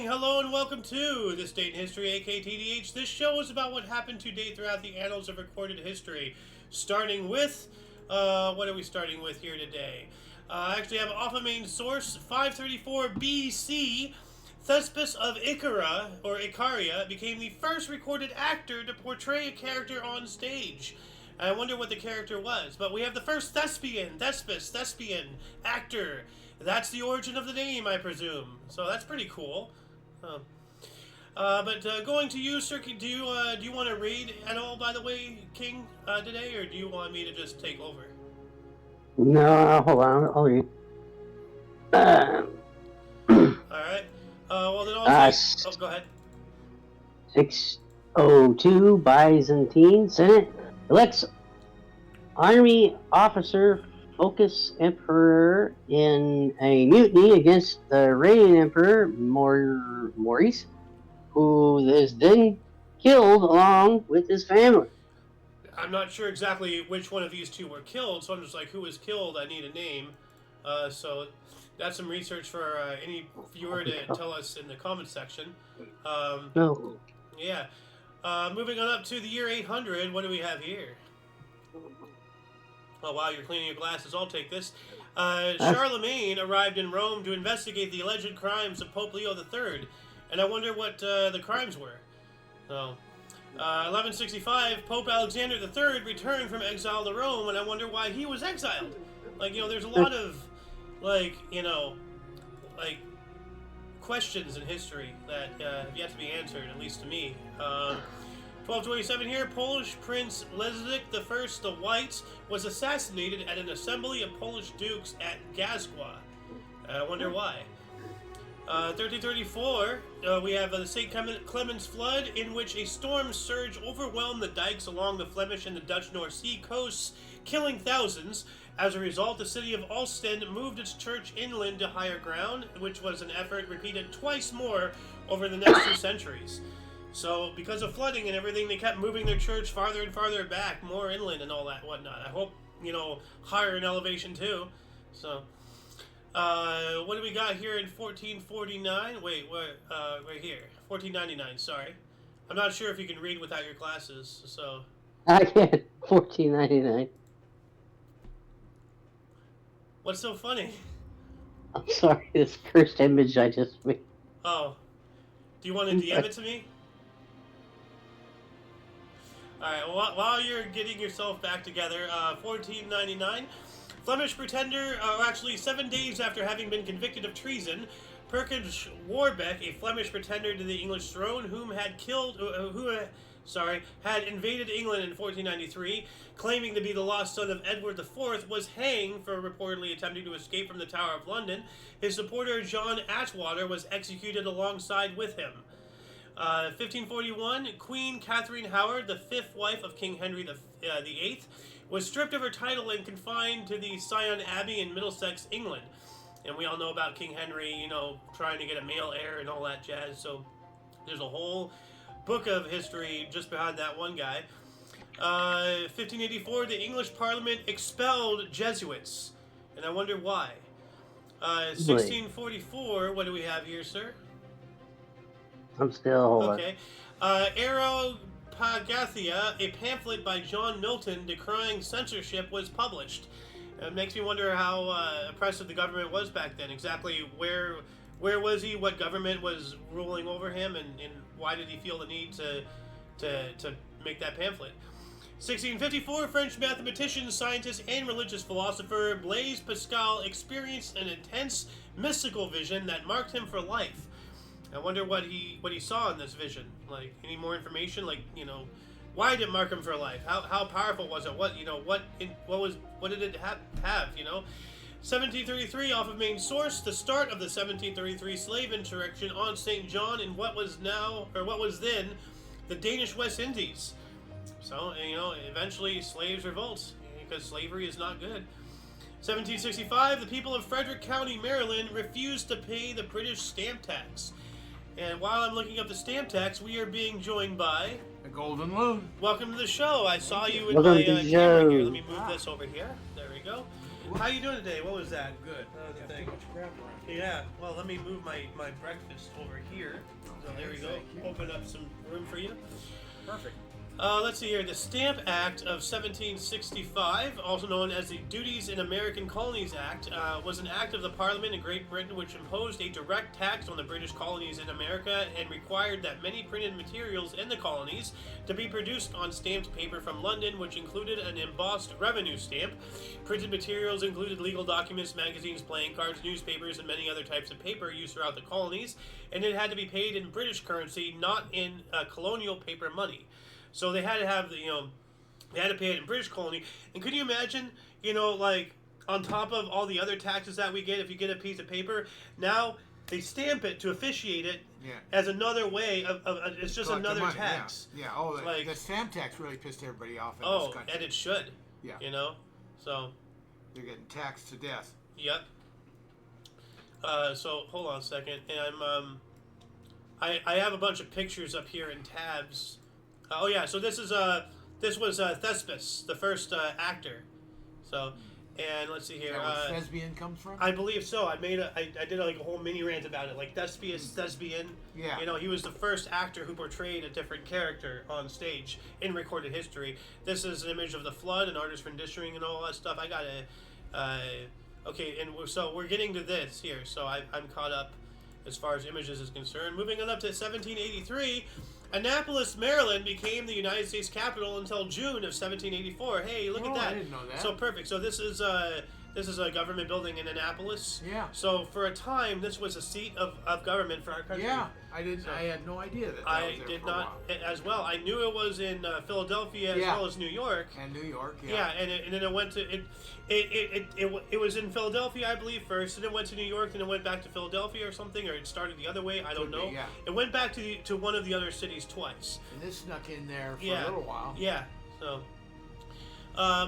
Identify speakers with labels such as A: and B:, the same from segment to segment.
A: hello and welcome to This Date in History, aka TDH. This show is about what happened to date throughout the annals of recorded history. Starting with, what are we starting with here today? I actually have off a main source, 534 BC. Thespian of Icaria became the first recorded actor to portray a character on stage. I wonder what the character was, but we have the first Thespian actor. That's the origin of the name, I presume. So that's pretty cool. But going to you, Sir, do you want to read at all, by the way, King, today, or do you want me to just take over?
B: No, hold on, I'll read.
A: All right. Well, then I'll go ahead.
B: 602 Byzantine Senate elects army officer Focus Emperor in a mutiny against the reigning Emperor Maurice, who is then killed along with his family.
A: I'm not sure exactly which one of these two were killed, so I'm just like, who was killed? I need a name. So that's some research for any viewer to tell us in the comments section.
B: No.
A: Yeah. Moving on up to the year 800, what do we have here? Oh, wow, you're cleaning your glasses. I'll take this. Charlemagne arrived in Rome to investigate the alleged crimes of Pope Leo III, and I wonder what the crimes were. So, 1165, Pope Alexander III returned from exile to Rome, and I wonder why he was exiled. Like, there's a lot of, questions in history that have yet to be answered, at least to me. 1227 here, Polish Prince Ledzik I the White was assassinated at an assembly of Polish dukes at Gascua. I wonder why. 1334, we have the St. Clement's flood, in which a storm surge overwhelmed the dikes along the Flemish and the Dutch North Sea coasts, killing thousands. As a result, the city of Ostend moved its church inland to higher ground, which was an effort repeated twice more over the next 2 centuries. So, because of flooding and everything, they kept moving their church farther and farther back, more inland and all that whatnot. I hope, higher in elevation too. So, what do we got here in 1449? Wait, what? Right here, 1499. Sorry, I'm not sure if you can read without your glasses. So,
B: I can't. 1499.
A: What's so funny?
B: I'm sorry, this cursed image I just made.
A: Oh, do you want to DM it to me? Alright, well, while you're getting yourself back together, 1499, Flemish pretender, actually 7 days after having been convicted of treason, Perkins Warbeck, a Flemish pretender to the English throne, had invaded England in 1493, claiming to be the lost son of Edward IV, was hanged for reportedly attempting to escape from the Tower of London. His supporter John Atwater was executed alongside with him. 1541, Queen Catherine Howard, the 5th wife of King Henry VIII, was stripped of her title and confined to the Sion Abbey in Middlesex, England. And we all know about King Henry, trying to get a male heir and all that jazz. So there's a whole book of history just behind that one guy. 1584, the English Parliament expelled Jesuits. And I wonder why. 1644, what do we have here, sir?
B: I'm still
A: okay. Areopagathia, a pamphlet by John Milton decrying censorship, was published. It makes me wonder how oppressive the government was back then. Exactly where was he? What government was ruling over him, and why did he feel the need to make that pamphlet? 1654, French mathematician, scientist, and religious philosopher Blaise Pascal experienced an intense mystical vision that marked him for life. I wonder what he saw in this vision. Like, any more information? Like, why did it mark him for life? How powerful was it? What did it have? 1733, off of main source, the start of the 1733 slave insurrection on St. John in what was then the Danish West Indies. So, eventually slaves revolt because slavery is not good. 1765, the people of Frederick County, Maryland, refused to pay the British stamp tax. And while I'm looking up the stamp tax, we are being joined by...
C: The Golden Loon.
A: Welcome to the show. I saw you in my camera here. Let me move this over here. There we go. How you doing today? What was that?
C: Good.
A: The
C: Got
A: thing.
C: too much crap around.
A: Yeah. Well, let me move my breakfast over here. So there we go.
C: Thank you.
A: Open up some room for you.
C: Perfect.
A: Let's see here. The Stamp Act of 1765, also known as the Duties in American Colonies Act, was an act of the Parliament in Great Britain which imposed a direct tax on the British colonies in America and required that many printed materials in the colonies to be produced on stamped paper from London, which included an embossed revenue stamp. Printed materials included legal documents, magazines, playing cards, newspapers, and many other types of paper used throughout the colonies, and it had to be paid in British currency, not in colonial paper money. So they had to have they had to pay it in British colony. And could you imagine, like on top of all the other taxes that we get, if you get a piece of paper, now they stamp it to officiate it as another way of it's just another tax.
C: Yeah. Oh, the stamp tax really pissed everybody off in this country.
A: And it should.
C: Yeah.
A: So
C: they're getting taxed to death.
A: Yep. So hold on a second, and I have a bunch of pictures up here in tabs. Oh yeah, so this was Thespian, the first actor. So, and let's see here.
C: Is that where Thespian comes from?
A: I believe so. I did like a whole mini rant about it, like Thespian.
C: Yeah.
A: He was the first actor who portrayed a different character on stage in recorded history. This is an image of the flood, an artist renditioning, and all that stuff. I gotta. Okay, and so we're getting to this here. So I'm caught up as far as images is concerned. Moving on up to 1783. Annapolis, Maryland became the United States capital until June of 1784. Hey, look at that.
C: I didn't know that.
A: So perfect. So this is a government building in Annapolis.
C: Yeah.
A: So for a time, this was a seat of government for our country.
C: Yeah, I didn't. So I had no idea that.
A: I
C: was there
A: did
C: for a
A: not
C: while.
A: as well. I knew it was in Philadelphia as well as New York.
C: And New York. Yeah.
A: Yeah, and then it went to it was in Philadelphia, I believe, first, and it went to New York, and it went back to Philadelphia or something, or it started the other way. I don't know.
C: Yeah.
A: It went back to one of the other cities twice.
C: And this snuck in there for a little while.
A: Yeah. So.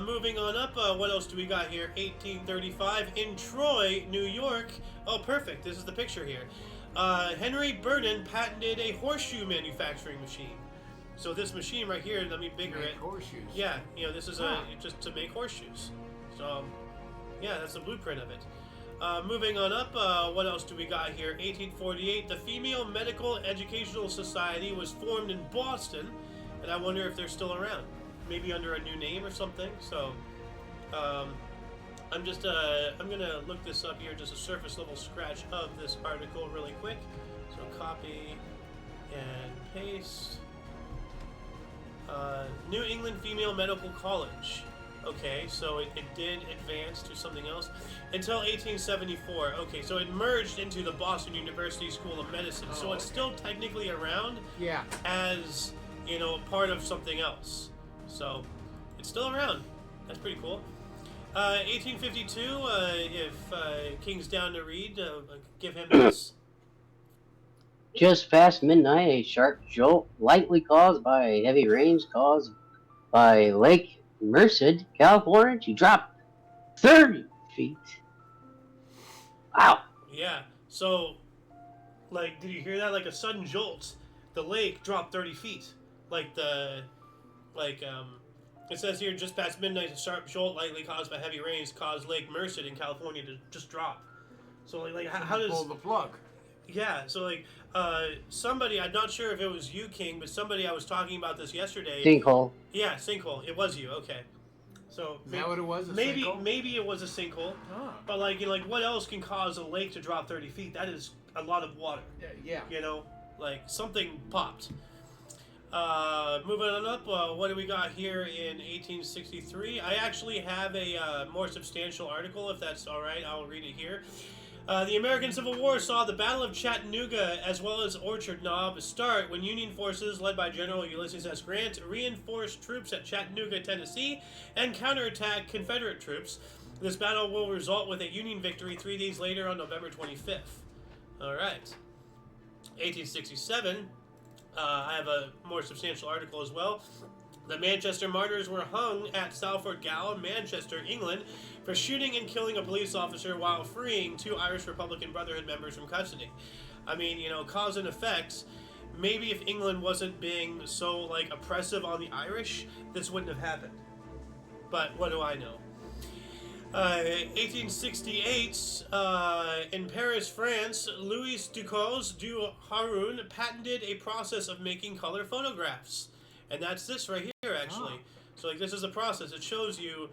A: Moving on up, what else do we got here? 1835 in Troy, New York. Oh, perfect. This is the picture here. Henry Vernon patented a horseshoe manufacturing machine. So this machine right here, let me bigger it.
C: Horseshoes.
A: Yeah, this is just to make horseshoes. So, yeah, that's the blueprint of it. Moving on up, what else do we got here? 1848, the Female Medical Educational Society was formed in Boston, and I wonder if they're still around. Maybe under a new name or something. So, I'm gonna look this up here, just a surface level scratch of this article really quick. So copy and paste. New England Female Medical College. Okay, so it did advance to something else until 1874. Okay, so it merged into the Boston University School of Medicine. So it's still technically around.
C: Yeah.
A: As part of something else. So, it's still around. That's pretty cool. 1852, if King's down to read, give him this.
B: Just past midnight, a sharp jolt, likely caused by heavy rains caused by Lake Merced, California, to drop 30 feet. Wow.
A: Yeah, so, did you hear that? Like a sudden jolt, the lake dropped 30 feet. It says here, just past midnight, a sharp jolt likely caused by heavy rains caused Lake Merced in California to just drop. So, how does...
C: Pull the plug.
A: Yeah, so, somebody, I'm not sure if it was you, King, but somebody, I was talking about this yesterday.
B: Sinkhole.
A: Yeah, sinkhole. It was you, okay. So...
C: Is that what it was,
A: maybe it was a sinkhole.
C: Oh.
A: But, what else can cause a lake to drop 30 feet? That is a lot of water.
C: Yeah.
A: Something popped. Moving on up, what do we got here in 1863? I actually have a more substantial article, if that's alright, I'll read it here. The American Civil War saw the Battle of Chattanooga as well as Orchard Knob start when Union forces, led by General Ulysses S. Grant, reinforced troops at Chattanooga, Tennessee, and counterattacked Confederate troops. This battle will result with a Union victory 3 days later on November 25th. Alright. 1867. I have a more substantial article as well. The Manchester martyrs were hung at Salford Gower, Manchester, England, for shooting and killing a police officer while freeing 2 Irish Republican Brotherhood members from custody. I mean, cause and effects. Maybe if England wasn't being so, oppressive on the Irish, this wouldn't have happened. But what do I know? 1868, in Paris, France, Louis Ducos du Haroun patented a process of making color photographs. And that's this right here, actually. So, like, this is a process. It shows you,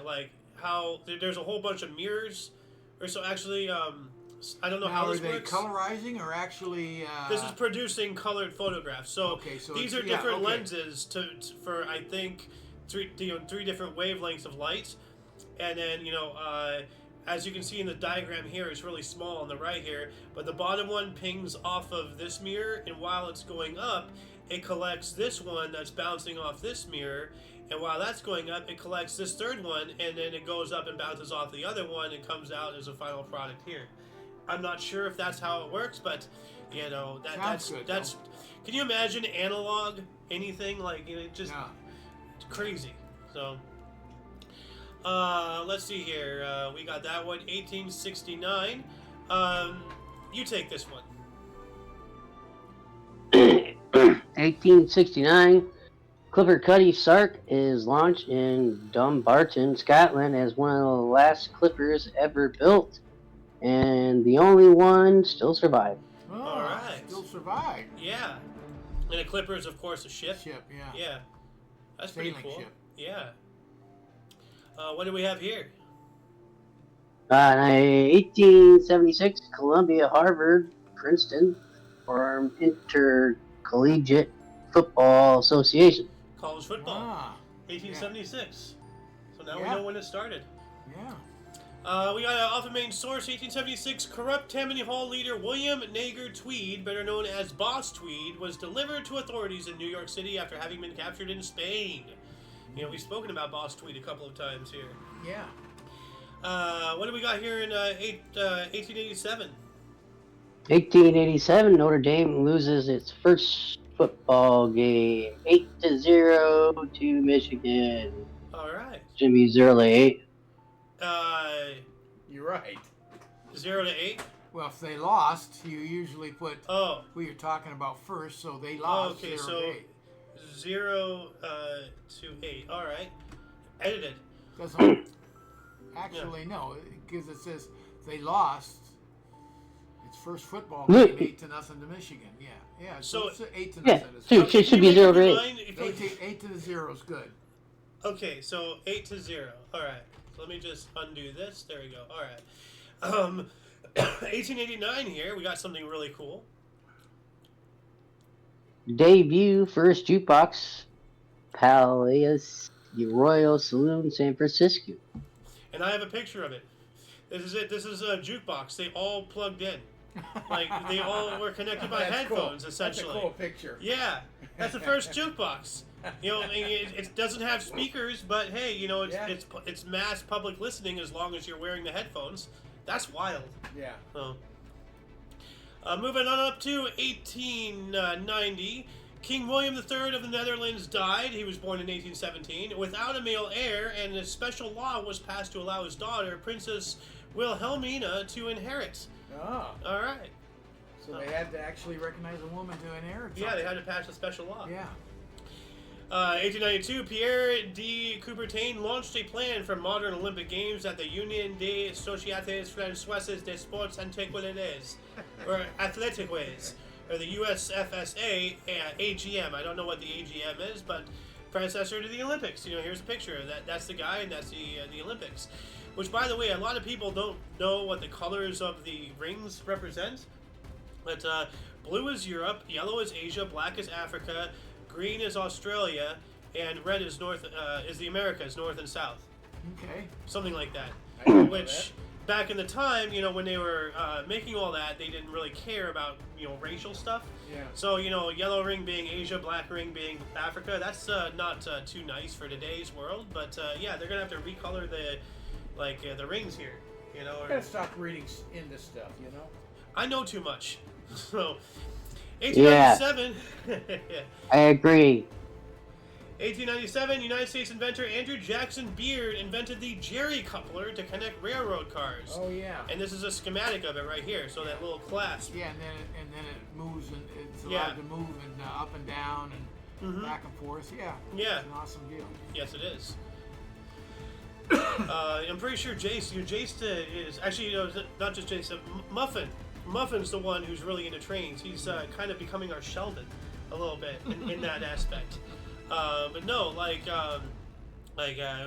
A: like, how there's a whole bunch of mirrors. Or so, actually, I don't know
C: now,
A: how this works.
C: Are they colorizing or actually...
A: This is producing colored photographs. So, these are different lenses for, I think, three different wavelengths of light. And then, as you can see in the diagram here, it's really small on the right here, but the bottom one pings off of this mirror, and while it's going up, it collects this one that's bouncing off this mirror, and while that's going up, it collects this third one, and then it goes up and bounces off the other one and comes out as a final product here. I'm not sure if that's how it works, but, that's
C: good,
A: can you imagine analog anything? Like, just crazy. So... let's see here. We got that one, 1869. You take this one.
B: 1869. Clipper Cuddy Sark is launched in Dumbarton, Scotland, as one of the last clippers ever built, and the only one still survived.
C: Oh,
A: all right.
C: Still survived.
A: Yeah. And a clipper is, of course, a ship.
C: Yeah.
A: Yeah. That's pretty cool.
C: Ship.
A: Yeah. What do we have here?
B: 1876, Columbia, Harvard, Princeton formed Intercollegiate Football Association.
A: College football. 1876. So now we know when it started.
C: Yeah.
A: We got off the main source, 1876. Corrupt Tammany Hall leader William Nager Tweed, better known as Boss Tweed, was delivered to authorities in New York City after having been captured in Spain. We've spoken about Boss Tweed a couple of times here.
C: Yeah.
A: What do we got here in 1887?
B: 1887, Notre Dame loses its first football game, 8-0 to Michigan.
A: All right.
B: It's gonna be 0-8.
C: You're right.
A: 0-8.
C: Well, if they lost, you usually put who you're talking about first, so they lost.
A: Okay,
C: 0
A: so
C: to 8.
A: 0 to 8. All right. Edited.
C: Doesn't actually no, because it says they lost its first football game 8-0 to Michigan. Yeah. So it's 8-0.
B: Yeah, it should be 0 to 8.
C: 8 to 0 is good.
A: Okay, so 8-0. All right. So let me just undo this. There we go. All right. 1889 here. We got something really cool.
B: Debut first jukebox, Palace Royal Saloon, San Francisco.
A: And I have a picture of it. This is it. This is a jukebox. They all plugged in. Like, they all were connected by headphones, essentially.
C: That's a cool picture.
A: Yeah. That's the first jukebox. It doesn't have speakers, but hey, it's mass public listening as long as you're wearing the headphones. That's wild.
C: Yeah.
A: Moving on up to 1890, King William III of the Netherlands died. He was born in 1817 without a male heir, and a special law was passed to allow his daughter, Princess Wilhelmina, to inherit.
C: Oh.
A: All right.
C: So they had to actually recognize a woman to inherit something.
A: Yeah, they had to pass a special law.
C: Yeah.
A: 1892, Pierre de Coubertin launched a plan for modern Olympic Games at the Union des Sociétés Françaises des Sports Antiqués, or Athletiques, or the USFSA AGM. I don't know what the AGM is, but predecessor to the Olympics. Here's a picture of that. That's the guy, and that's the Olympics. Which, by the way, a lot of people don't know what the colors of the rings represent. But blue is Europe, yellow is Asia, black is Africa, green is Australia, and red is is the Americas, north and south.
C: Okay.
A: Something like that.
C: Which,
A: back in the time, when they were making all that, they didn't really care about, racial stuff.
C: Yeah.
A: So, yellow ring being Asia, black ring being Africa, that's not too nice for today's world. But, yeah, they're going to have to recolor the rings here,
C: You gotta stop reading into stuff,
A: I know too much. So, 1897.
B: I agree.
A: 1897, United States inventor Andrew Jackson Beard invented the jerry coupler to connect railroad cars.
C: Oh yeah.
A: And this is a schematic of it right here. So that little clasp.
C: Yeah, and then it moves and it's allowed to move and up and down and back and forth. Yeah.
A: Yeah.
C: It's an awesome deal.
A: Yes, it is. I'm pretty sure Jace, is actually, not just Jace, Muffin. Muffin's the one who's really into trains. He's kind of becoming our Sheldon a little bit in that aspect. But no,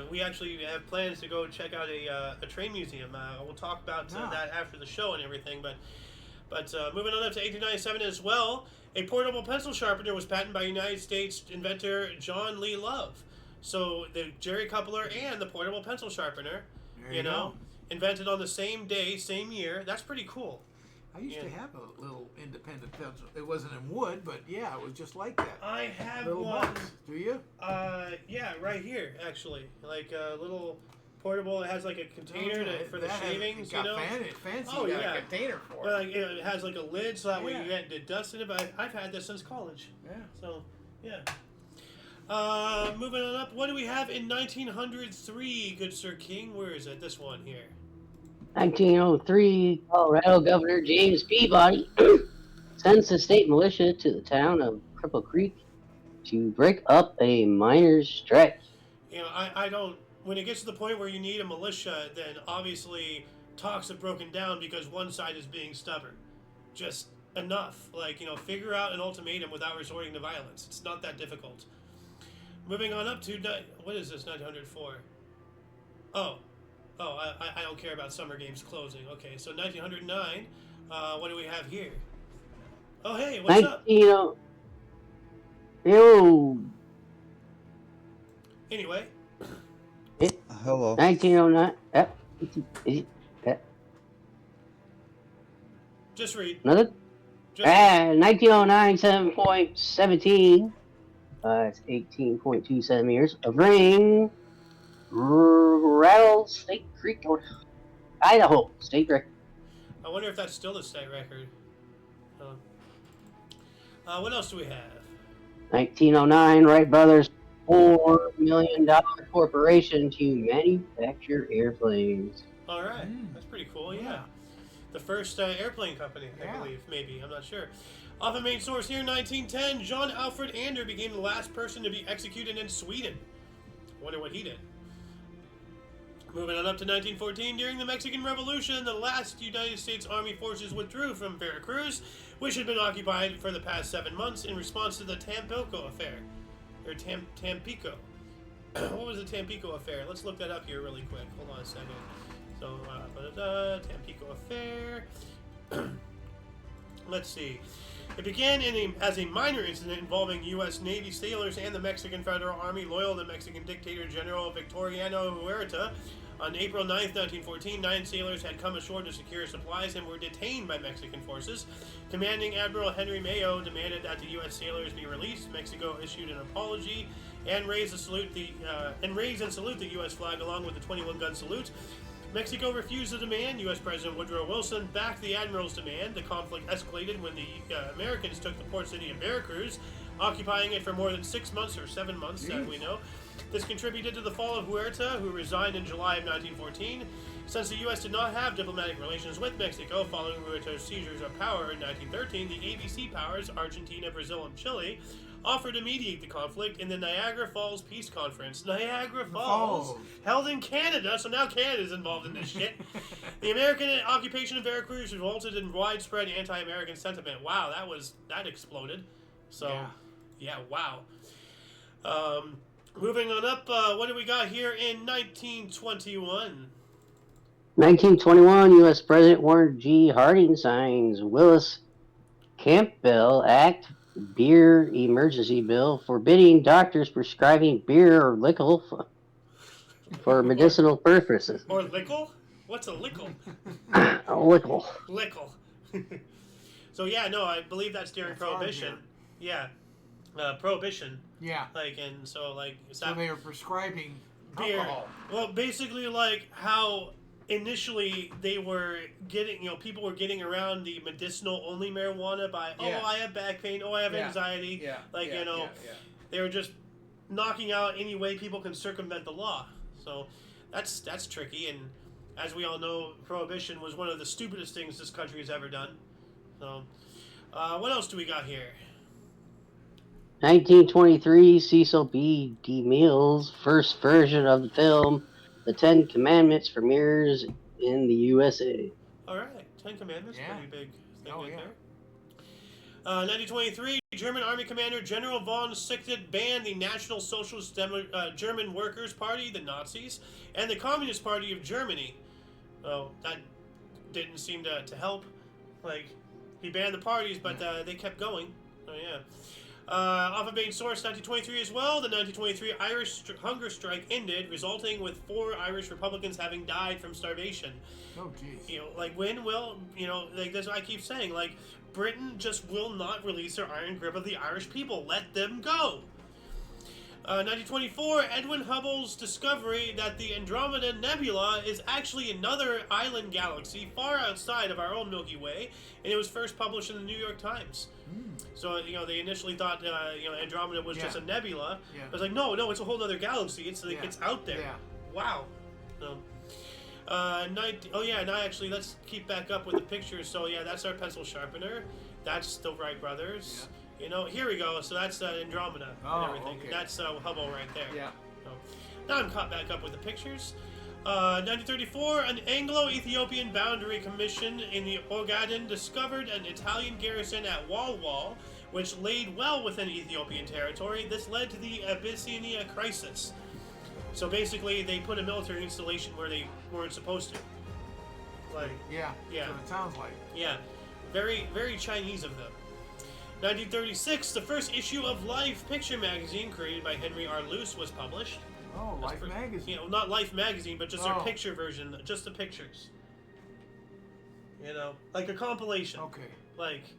A: we actually have plans to go check out a train museum. We'll talk about that after the show and everything. But moving on up to 1897 as well, a portable pencil sharpener was patented by United States inventor John Lee Love. So the Jerry Coupler and the portable pencil sharpener, invented on the same day, same year. That's pretty cool.
C: I used to have a little independent pencil. It wasn't in wood, but yeah, it was just like that.
A: I have
C: little
A: one.
C: box. Do you?
A: Yeah, right here actually, like a little portable. It has like a container for the shavings.
C: Fancy.
A: Oh yeah,
C: a container for it.
A: Well, it has like a lid so that way you get the dust in it. But I've had this since college.
C: Yeah.
A: So yeah. Moving on up, what do we have in 1903, good Sir King? Where is it? This one here.
B: 1903, Colorado Governor James Peabody sends the state militia to the town of Cripple Creek to break up a miners' strike.
A: I don't. When it gets to the point where you need a militia, then obviously talks have broken down because one side is being stubborn. Just enough. Figure out an ultimatum without resorting to violence. It's not that difficult. Moving on up to, what is this, 1904? I don't care about summer games closing. Okay, so 1909, what do we have here? Oh, hey, what's up?
B: Yo.
A: Anyway.
D: Hello.
B: 1909. Yep.
A: Just read.
B: Another? 1909, 7.17. It's 18.2 centimeters of rain. Rattlesnake Creek, Idaho state record.
A: I wonder if that's still the state record. What else do we have?
B: 1909, Wright Brothers $4 million corporation to manufacture airplanes.
A: All right, that's pretty cool. Yeah, the first airplane company, I believe. Maybe, I'm not sure. Off a main source here, 1910, John Alfred Ander became the last person to be executed in Sweden. Wonder what he did. Moving on up to 1914, during the Mexican Revolution, the last United States Army forces withdrew from Veracruz, which had been occupied for the past 7 months in response to the Tampico affair. Or Tampico. What was the Tampico affair? Let's look that up here really quick. Hold on a second. So, Tampico affair. Let's see. It began as a minor incident involving U.S. Navy sailors and the Mexican Federal Army loyal to Mexican dictator General Victoriano Huerta. On April 9th, 1914, 9 sailors had come ashore to secure supplies and were detained by Mexican forces. Commanding Admiral Henry Mayo demanded that the U.S. sailors be released. Mexico issued an apology and raised and salute the U.S. flag along with the 21-gun salute. Mexico refused the demand. U.S. President Woodrow Wilson backed the admiral's demand. The conflict escalated when the Americans took the port city of Veracruz, occupying it for more than 6 months or 7 months, as we know. This contributed to the fall of Huerta, who resigned in July of 1914. Since the U.S. did not have diplomatic relations with Mexico following Huerta's seizures of power in 1913, the ABC powers, Argentina, Brazil, and Chile, offered to mediate the conflict in the Niagara Falls Peace Conference. Niagara Falls, held in Canada, so now Canada's involved in this shit. The American occupation of Veracruz resulted in widespread anti-American sentiment. Wow, that exploded. So, yeah wow. Moving on up, what do we got here in 1921?
B: 1921, U.S. President Warren G. Harding signs Willis-Campbell Act beer emergency bill forbidding doctors prescribing beer or liquor for medicinal purposes.
A: Or lickle? What's a lickle?
B: A lickle.
A: Lickle. So yeah, no, I believe that's during Prohibition. Yeah. Prohibition.
C: Yeah.
A: So
C: they were prescribing
A: beer.
C: alcohol.
A: Well, basically like how initially they were getting, people were getting around the medicinal only marijuana by, I have back pain, I have anxiety. Yeah. They were just knocking out any way people can circumvent the law. So that's tricky. And as we all know, Prohibition was one of the stupidest things this country has ever done. So, what else do we got here?
B: 1923, Cecil B. DeMille's first version of the film The Ten Commandments premieres in the USA.
A: All right, Ten Commandments,
C: Yeah.
A: pretty big thing
C: Oh,
A: right
C: yeah.
A: there. 1923, German Army Commander General von Sicktet banned the National Socialist German Workers' Party, the Nazis, and the Communist Party of Germany. Oh, that didn't seem to help. Like, he banned the parties, but they kept going. Oh, yeah. Off of main source, 1923 as well. The 1923 Irish hunger strike ended, resulting with 4 Irish Republicans having died from starvation.
C: Oh, jeez.
A: You know, like, when will, you know, like, that's what I keep saying, like, Britain just will not release their iron grip of the Irish people. Let them go. 1924, Edwin Hubble's discovery that the Andromeda Nebula is actually another island galaxy far outside of our own Milky Way, and it was first published in the New York Times. So, you know, they initially thought, you know, Andromeda was just a nebula.
C: Yeah.
A: It was like, no, it's a whole other galaxy. It's like, it's out there.
C: Yeah.
A: Wow. So, now actually, let's keep back up with the pictures. So, yeah, that's our pencil sharpener. That's the Wright brothers.
C: Yeah.
A: You know, here we go. So that's Andromeda and everything.
C: Okay.
A: That's Hubble right there.
C: Yeah.
A: So, now I'm caught back up with the pictures. 1934, an Anglo-Ethiopian boundary commission in the Ogaden discovered an Italian garrison at Walwal, which laid well within Ethiopian territory. This led to the Abyssinia crisis. So basically, they put a military installation where they weren't supposed to. Like,
C: Yeah.
A: Yeah.
C: That's what it sounds like.
A: yeah, very, very Chinese of them. 1936, the first issue of Life picture magazine, created by Henry R. Luce, was published.
C: Oh, Life magazine.
A: You know, not Life magazine, but just their
C: Oh.
A: picture version, just the pictures. You know, like a compilation.
C: Okay.
A: Like,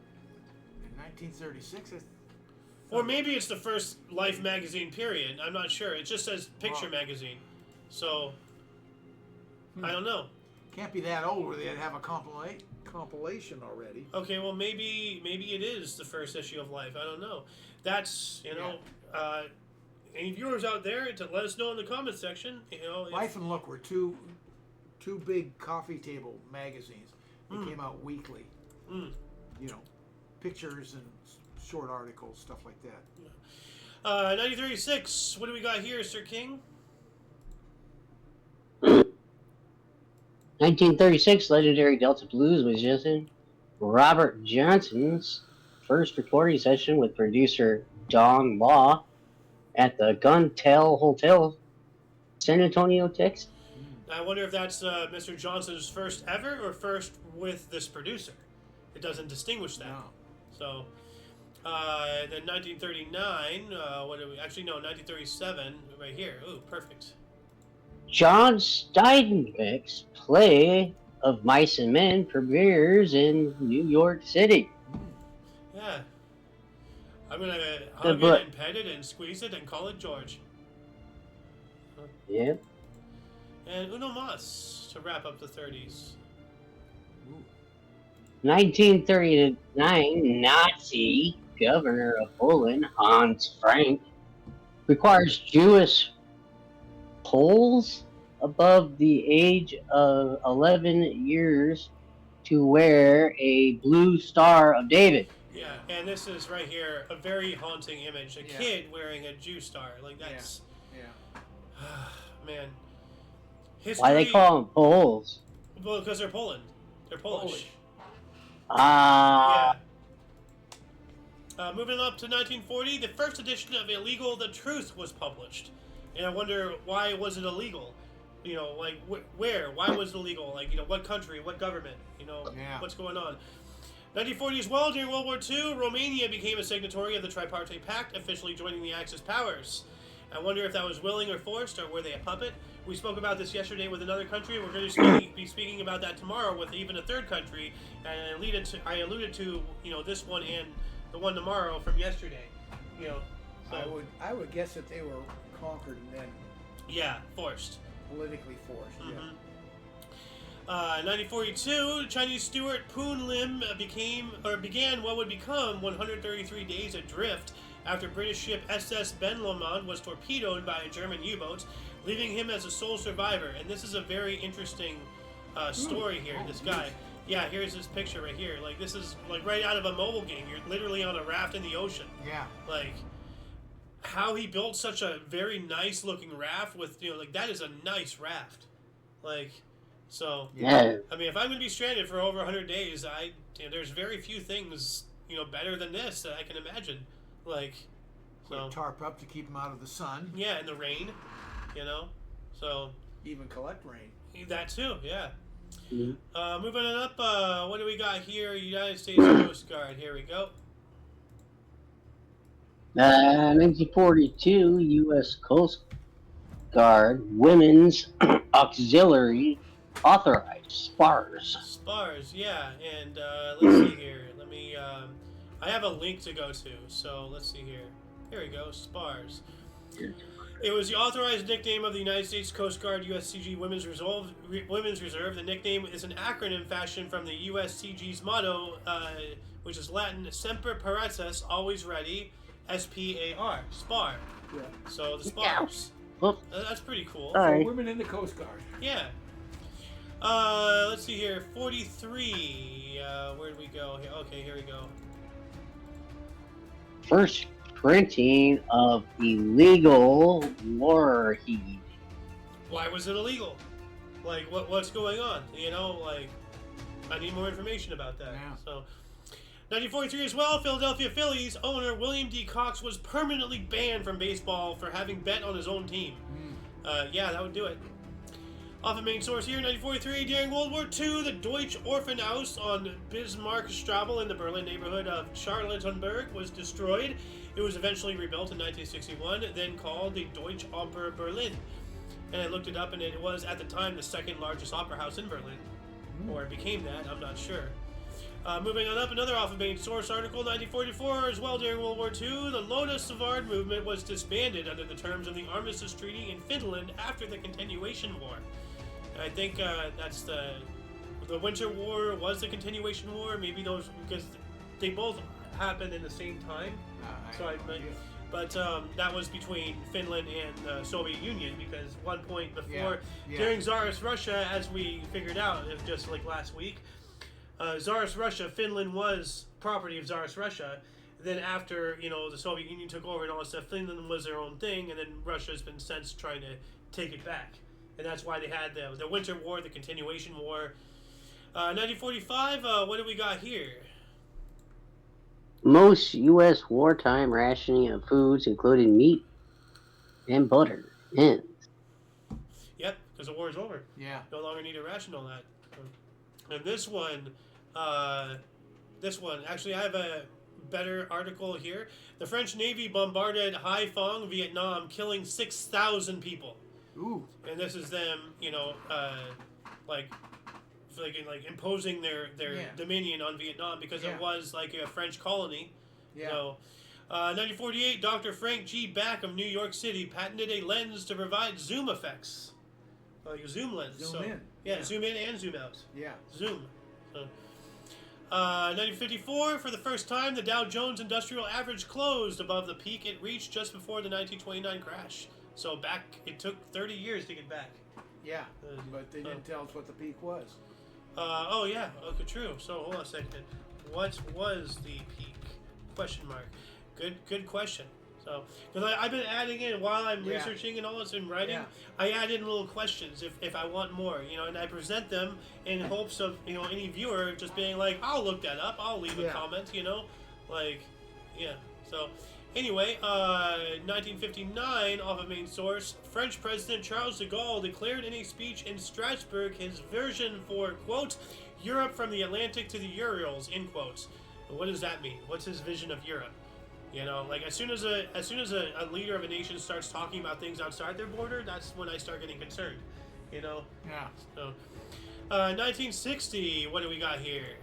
C: In 1936,
A: or maybe it's the first Life magazine period. I'm not sure. It just says picture
C: Wow.
A: magazine. So, I don't know.
C: can't be that old where they'd have a compilation already.
A: Okay, well maybe it is the first issue of Life. I don't know. That's, you know, any viewers out there to let us know in the comments section. You know,
C: Life and Look were two big coffee table magazines. They came out weekly. You know, pictures and short articles, stuff like that.
A: 1936. What do we got here, Sir King?
B: 1936, legendary Delta Blues musician Robert Johnson's first recording session with producer Don Law at the Guntel Hotel, San Antonio, Texas.
A: I wonder if that's Mr. Johnson's first ever or first with this producer. It doesn't distinguish that.
C: No.
A: So, then 1939. What do we? Actually, no, 1937. Right here. Ooh, perfect.
B: John Steinbeck's play of Mice and Men premieres in New York City.
A: Yeah. I'm gonna hug it and pet it and squeeze it and call it George.
B: Yep.
A: And Uno Mas to wrap up the 30s.
B: 1939, Nazi governor of Poland, Hans Frank, requires Jewish Poles above the age of 11 years to wear a blue Star of David.
A: Yeah, and this is right here a very haunting image. A kid wearing a Jew star. Like, that's...
C: Yeah.
A: Man. History...
B: Why they call them Poles?
A: Well, because they're Poland. They're Polish.
B: Ah.
A: Yeah. Moving up to 1940, the first edition of Illegal the Truth was published. And I wonder, why was it illegal? You know, like, where? Why was it illegal? Like, you know, what country? What government? You know, what's going on? 1940 as well, during World War II, Romania became a signatory of the Tripartite Pact, officially joining the Axis powers. I wonder if that was willing or forced, or were they a puppet? We spoke about this yesterday with another country. We're going to be speaking about that tomorrow with even a third country. And I alluded to, you know, this one and the one tomorrow from yesterday. You know, so,
C: I would guess that they were conquered and then
A: forced.
C: politically forced.
A: Mm-hmm. 1942, Chinese Stuart Poon Lim began what would become 133 Days Adrift after British ship SS Ben Lomond was torpedoed by a German U-boat, leaving him as a sole survivor. And this is a very interesting story here. This guy. Yeah, here's his picture right here. Like, this is like right out of a mobile game. You're literally on a raft in the ocean.
C: Yeah.
A: Like, how he built such a very nice looking raft with, like, that is a nice raft. Like, so,
B: Yeah.
A: I mean, if I'm going to be stranded for over 100 days, there's very few things, better than this that I can imagine. Like, so.
C: Tarp up to keep them out of the sun.
A: Yeah, and the rain, so.
C: Even collect rain.
A: That too, yeah.
B: Mhm.
A: Moving on up, what do we got here? United States Coast Guard. Here we go.
B: 1942 U.S. Coast Guard Women's Auxiliary authorized spars.
A: Spars, yeah. And let's see here. Let me. I have a link to go to, so let's see here. Here we go. Spars. It was the authorized nickname of the United States Coast Guard USCG Women's Reserve. The nickname is an acronym fashioned from the USCG's motto, which is Latin Semper Paratus, always ready, SPAR, SPAR.
C: Yeah.
A: So the Spars.
B: Whoop.
A: That's pretty cool.
B: Sorry.
C: So women in the Coast Guard.
A: Yeah. Let's see here. 43. Where did we go? Okay, here we go.
B: First printing of illegal warhead.
A: Why was it illegal? Like, what's going on? Like, I need more information about that.
C: Yeah.
A: So, 1943 as well, Philadelphia Phillies owner William D. Cox was permanently banned from baseball for having bet on his own team. Yeah, that would do it. Off a main source here, 1943, during World War II, the Deutsche Orphanhaus on Bismarckstraße in the Berlin neighborhood of Charlottenburg was destroyed. It was eventually rebuilt in 1961, then called the Deutsche Oper Berlin. And I looked it up, and it was, at the time, the second largest opera house in Berlin. Or it became that, I'm not sure. Moving on up, another off a main source article, 1944, as well during World War II, the Lodus Savard movement was disbanded under the terms of the Armistice Treaty in Finland after the Continuation War. And I think that's the Winter War was the Continuation War. Maybe those, because they both happened in the same time. But that was between Finland and the Soviet Union, because one point before, during Tsarist Russia, as we figured out just like last week, Tsarist Russia, Finland was property of Tsarist Russia. Then after, the Soviet Union took over and all that stuff, Finland was their own thing, and then Russia's been since trying to take it back. And that's why they had the Winter War, the Continuation War. 1945, what do we got here?
B: Most U.S. wartime rationing of foods, including meat and butter, ends.
A: Yep, because the war is over.
C: Yeah.
A: No longer need to ration all that. And this one, actually, I have a better article here. The French Navy bombarded Haiphong, Vietnam, killing 6,000 people.
C: Ooh.
A: And this is them, like imposing their dominion on Vietnam, because it was like a French colony.
C: Yeah.
A: So, 1948, Dr. Frank G. Back of New York City patented a lens to provide zoom effects. Like a zoom lens.
C: Zoom in.
A: Yeah, zoom in and zoom out.
C: Yeah.
A: Zoom. So, 1954, for the first time, the Dow Jones Industrial Average closed above the peak it reached just before the 1929 crash. So it took 30 years to get back.
C: Yeah, but they didn't tell us what the peak was.
A: Oh yeah, okay, true. So hold on a second. What was the peak? Question mark. Good question. So, because I've been adding in while I'm researching and all this and writing, I add in little questions if I want more, and I present them in hopes of any viewer just being like, I'll look that up, I'll leave a comment, So, anyway, 1959, off a main source, French President Charles de Gaulle declared in a speech in Strasbourg his vision for, quote, Europe from the Atlantic to the Urals, end quotes. What does that mean? What's his vision of Europe? As soon as a leader of a nation starts talking about things outside their border, that's when I start getting concerned. Yeah. So, 1960, what do we got here?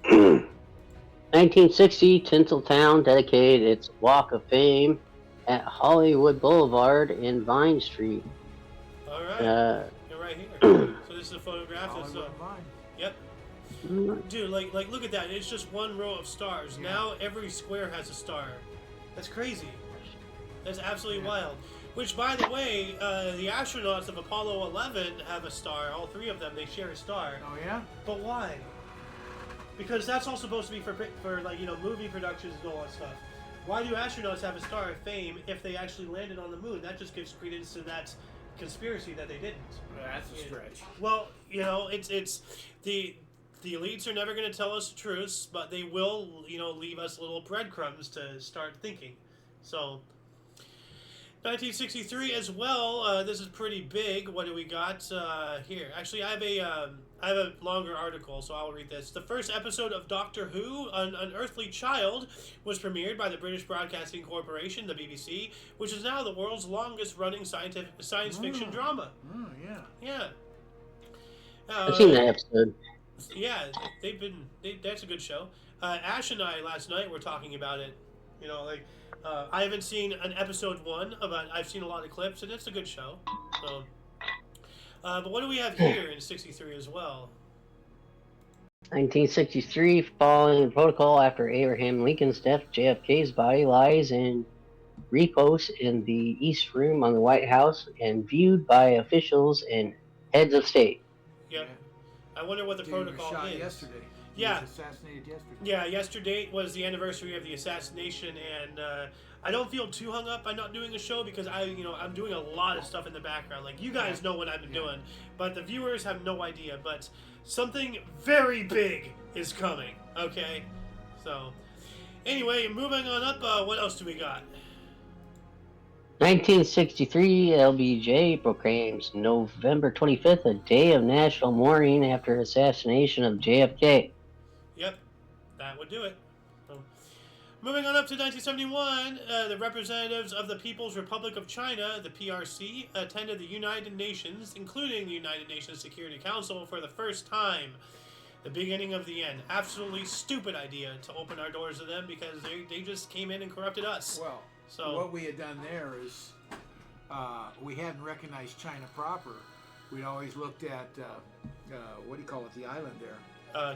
B: 1960, Tinseltown dedicated its Walk of Fame at Hollywood Boulevard and Vine Street.
A: All right. You're right here. So this is a photograph. Yep. Dude, like look at that. It's just one row of stars. Yeah. Now every square has a star. That's crazy. That's absolutely wild. Which, by the way, the astronauts of Apollo 11 have a star. All three of them, they share a star.
C: Oh yeah.
A: But why? Because that's all supposed to be for movie productions and all that stuff. Why do astronauts have a Star of Fame if they actually landed on the moon? That just gives credence to that conspiracy that they didn't.
C: That's a stretch.
A: Well, it's the elites are never going to tell us the truth, but they will, leave us little breadcrumbs to start thinking. So, 1963 as well. This is pretty big. What do we got here? Actually, I have a longer article, so I'll read this. The first episode of Doctor Who, An Unearthly Child, was premiered by the British Broadcasting Corporation, the BBC, which is now the world's longest-running science fiction drama.
C: Oh, yeah.
A: Yeah.
B: I've seen that episode.
A: Yeah, that's a good show. Ash and I last night were talking about it. I haven't seen an episode 1, but I've seen a lot of clips, and it's a good show. So, but what do we have here in 63 as well?
B: 1963, following protocol after Abraham Lincoln's death, JFK's body lies in repose in the East Room on the White House and viewed by officials and heads of state.
A: Yep. I wonder what the protocol
C: was shot
A: is.
C: Yesterday.
A: Yeah.
C: He was assassinated yesterday.
A: Yeah, yesterday was the anniversary of the assassination, and I don't feel too hung up by not doing a show because I'm doing a lot of stuff in the background. Like, you guys know what I've been doing, but the viewers have no idea. But something very big is coming. Okay, so anyway, moving on up. What else do we got?
B: 1963, LBJ proclaims November 25th a day of national mourning after assassination of JFK.
A: Yep, that would do it. Moving on up to 1971, the representatives of the People's Republic of China, the PRC, attended the United Nations, including the United Nations Security Council, for the first time. The beginning of the end. Absolutely stupid idea to open our doors to them because they just came in and corrupted us.
C: Well,
A: so
C: what we had done there is we hadn't recognized China proper. We'd always looked at, what do you call it, the island there?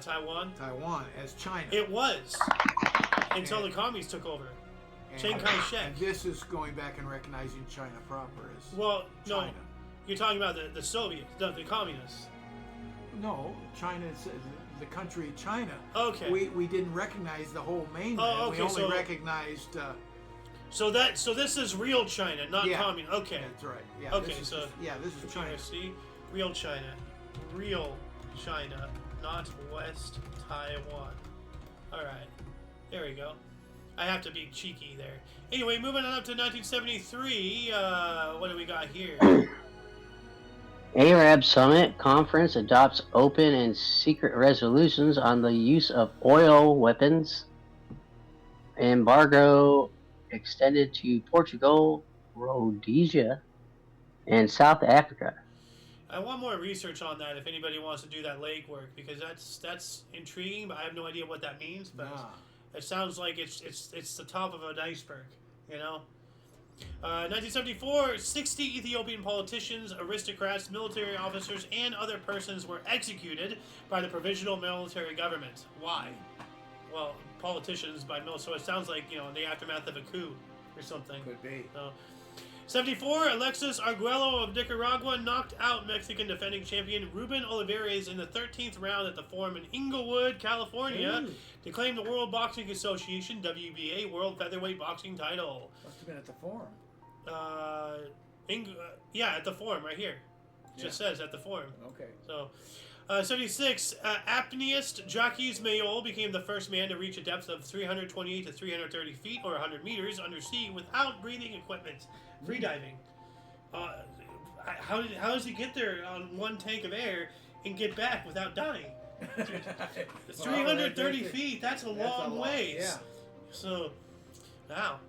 A: Taiwan?
C: Taiwan as China.
A: It was. Until the commies took over. Chiang Kai-shek.
C: And this is going back and recognizing China proper as
A: Well, no.
C: China.
A: You're talking about the Soviets, the communists.
C: No, China is the country China.
A: Okay.
C: We didn't recognize the whole mainland.
A: Oh, okay,
C: we only
A: so-
C: recognized...
A: So this is real China, not communist. Okay.
C: That's right. Yeah,
A: Okay,
C: this is
A: so
C: this is China.
A: PRC, real China, not West Taiwan. All right, there we go. I have to be cheeky there. Anyway, moving on up to 1973. What do we got here?
B: Arab Summit Conference adopts open and secret resolutions on the use of oil weapons. Embargo extended to Portugal, Rhodesia, and South Africa.
A: I want more research on that if anybody wants to do that legwork because that's intriguing, but I have no idea what that means. But it sounds like it's the top of an iceberg, 1974, 60 Ethiopian politicians, aristocrats, military officers, and other persons were executed by the provisional military government. Why? Well, politicians by military, so it sounds like, the aftermath of a coup or something.
C: Could be.
A: 74, Alexis Arguello of Nicaragua knocked out Mexican defending champion Ruben Olivares in the 13th round at the Forum in Inglewood, California, to claim the World Boxing Association, WBA, World Featherweight Boxing title.
C: Must have been at the Forum.
A: At the Forum, right here. It just says at the Forum.
C: Okay.
A: So, 76, apneist Jacques Mayol became the first man to reach a depth of 328 to 330 feet, or 100 meters, undersea without breathing equipment. Freediving. How does he get there on one tank of air and get back without dying? It's 330 feet. That's a long ways.
C: Yeah.
A: So, wow.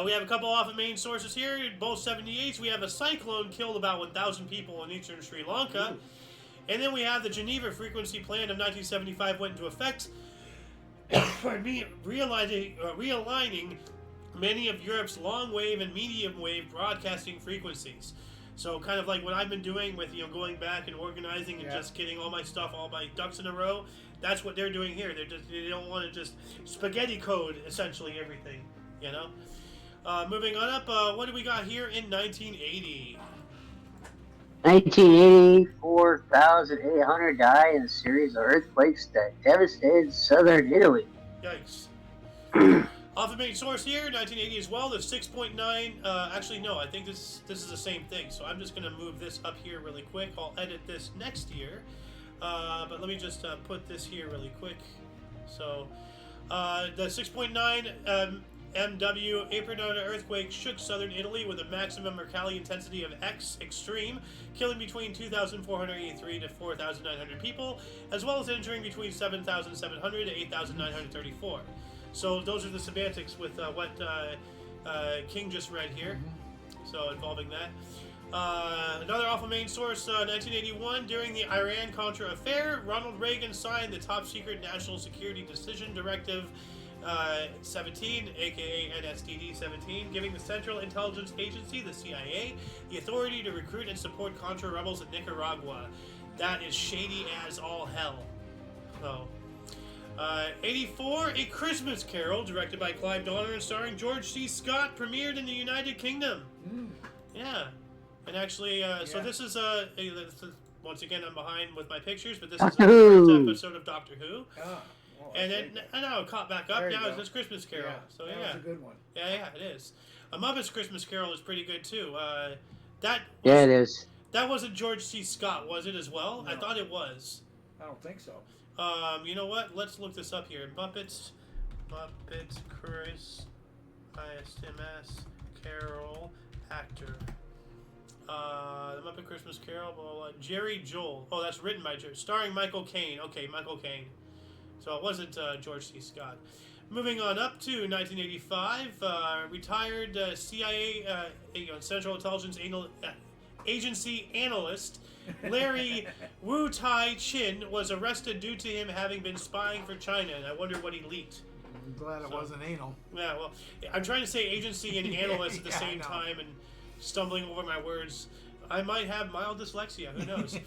A: We have a couple off of main sources here. Both 78s. We have a cyclone killed about 1,000 people in eastern Sri Lanka. Ooh. And then we have the Geneva Frequency Plan of 1975 went into effect. Pardon me, realigning many of Europe's long wave and medium wave broadcasting frequencies. So kind of like what I've been doing with going back and organizing and just getting all my stuff, all my ducks in a row. That's what they're doing here. They don't want to just spaghetti code essentially everything, Moving on up, what do we got here in 1980?
B: 1980, 4,800 died in a series of earthquakes that devastated southern Italy.
A: Yikes. Off of main source here, 1980 as well. The 6.9. Actually, no. I think this is the same thing. So I'm just gonna move this up here really quick. I'll edit this next year. But let me just put this here really quick. So the 6.9 MW Apernona earthquake shook southern Italy with a maximum Mercalli intensity of X extreme, killing between 2,483 to 4,900 people, as well as injuring between 7,700 to 8,934. So those are the semantics with what King just read here. So involving that. Another off of main source, 1981, during the Iran-Contra affair, Ronald Reagan signed the Top Secret National Security Decision Directive 17, aka NSDD 17, giving the Central Intelligence Agency, the CIA, the authority to recruit and support Contra rebels in Nicaragua. That is shady as all hell. So, 84, A Christmas Carol, directed by Clive Donner and starring George C. Scott, premiered in the United Kingdom. Yeah. And actually, so this is once again, I'm behind with my pictures, but this is the first episode of Doctor Who. And then, I know, caught back up. Now it's this Christmas Carol.
C: Yeah,
A: So
C: that was a good one.
A: Yeah, it is. A Muppet's Christmas Carol is pretty good too.
B: It is.
A: That wasn't George C. Scott, was it as well?
C: No.
A: I thought it was.
C: I don't think so.
A: You know what? Let's look this up here. Muppets Christmas Carol actor. The Muppet Christmas Carol, blah, blah, blah. Jerry Joel. Oh, that's written by Jerry. Starring Michael Caine. Okay, Michael Caine. So it wasn't George C. Scott. Moving on up to 1985, retired CIA Central Intelligence Agency analyst Larry Wu Tai Chin was arrested due to him having been spying for China, and I wonder what he leaked.
C: I'm glad it wasn't anal.
A: Yeah, well, I'm trying to say agency and analyst at the same time and stumbling over my words. I might have mild dyslexia, who knows?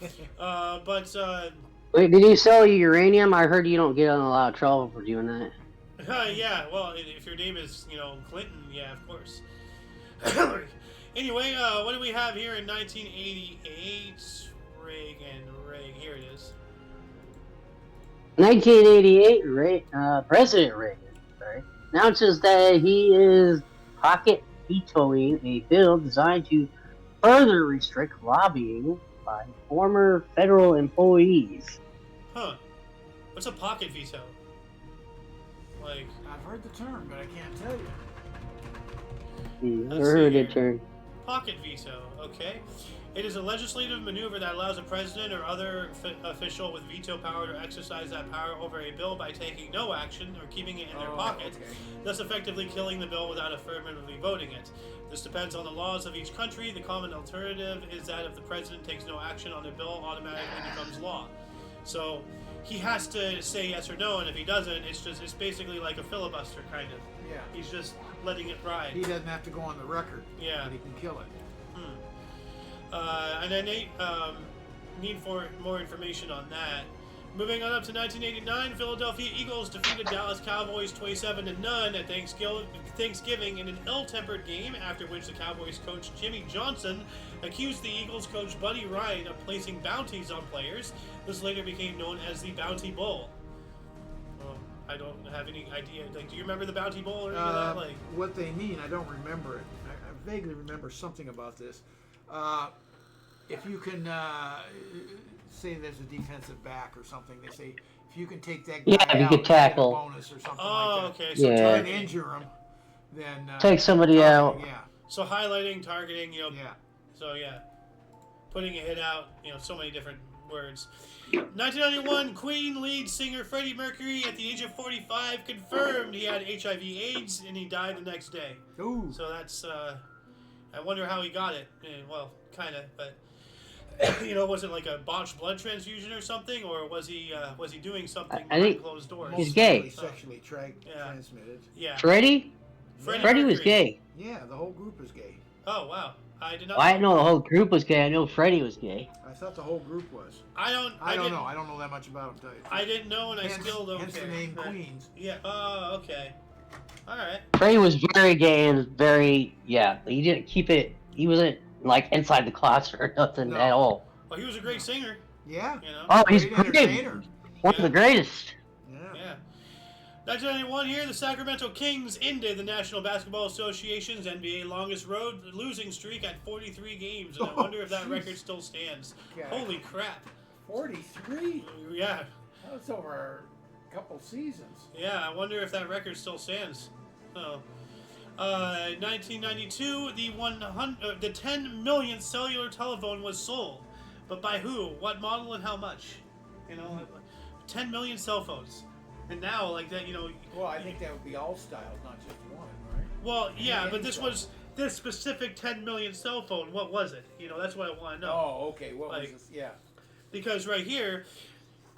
B: Wait, did he sell you uranium? I heard you don't get in a lot of trouble for doing that.
A: Yeah, well, if your name is, Clinton, yeah, of course. Anyway, what do we have here in 1988? Reagan, here it is.
B: 1988, President Reagan announces that he is pocket vetoing a bill designed to further restrict lobbying by former federal employees.
A: Huh. What's a pocket veto? Like,
C: I've heard the term, but I can't tell you.
B: I heard the term.
A: Pocket veto, okay. It is a legislative maneuver that allows a president or other official with veto power to exercise that power over a bill by taking no action or keeping it in their pocket, thus effectively killing the bill without affirmatively voting it. This depends on the laws of each country. The common alternative is that if the president takes no action on a bill, it automatically becomes law. So he has to say yes or no, and if he doesn't, it's basically like a filibuster kind of.
C: Yeah.
A: He's just letting it ride.
C: He doesn't have to go on the record.
A: Yeah.
C: But he can kill it.
A: And then need for more information on that. Moving on up to 1989, Philadelphia Eagles defeated Dallas Cowboys 27-0 at Thanksgiving in an ill-tempered game, after which the Cowboys coach Jimmy Johnson accused the Eagles coach Buddy Ryan of placing bounties on players. This later became known as the Bounty Bowl. Well, I don't have any idea. Like, do you remember the Bounty Bowl or any of that? Like,
C: what they mean, I don't remember it. I vaguely remember something about this. If you can say there's a defensive back or something, they say if you can take that guy out,
B: you can tackle.
C: get a bonus or something like that.
A: Oh, okay. So
B: Yeah.
C: And injure him, then
B: Take somebody out.
C: Yeah.
A: So highlighting, targeting,
C: Yeah.
A: So yeah, putting a hit out, so many different words. 1991, Queen lead singer Freddie Mercury, at the age of 45, confirmed he had HIV/AIDS, and he died the next day.
C: Ooh.
A: So that's, I wonder how he got it. Well, kind of, but was it like a botched blood transfusion or something, or was he doing something
B: I think
A: behind closed doors?
B: he's gay.
C: Sexually transmitted.
A: Yeah.
B: Freddie was gay.
C: Yeah, the whole group is gay.
A: Oh wow, I did not.
B: Well, I didn't know the whole group was gay. I know Freddie was gay.
C: I thought the whole group was.
A: I don't
C: know. I don't know that much about him, tell you.
A: I didn't know, and I still don't
C: hence
A: care.
C: the name Queens.
A: Yeah. Oh, okay. All right.
B: Freddie was very gay and very, he didn't keep it, he wasn't like inside the closet or nothing at all.
A: Well, he was a great singer.
C: Yeah.
B: Oh, he's
C: Great
B: great.
C: entertainer.
B: One of the greatest.
C: Yeah.
A: Yeah. 1991 here, the Sacramento Kings ended the National Basketball Association's NBA longest road losing streak at 43 games, and I wonder if that record still stands.
C: Okay.
A: Holy crap.
C: 43?
A: Yeah.
C: That's over a couple seasons.
A: Yeah, I wonder if that record still stands. Oh. 1992, the 10 millionth cellular telephone was sold. But by who? What model and how much? 10 million cell phones. And now, like that,
C: Well, I think that would be all styles, not just one, right?
A: Well, yeah,
C: Any
A: but this
C: style.
A: was this specific 10 million cell phone. What was it? That's what I want to know.
C: Oh, okay. What was this? Yeah.
A: Because right here,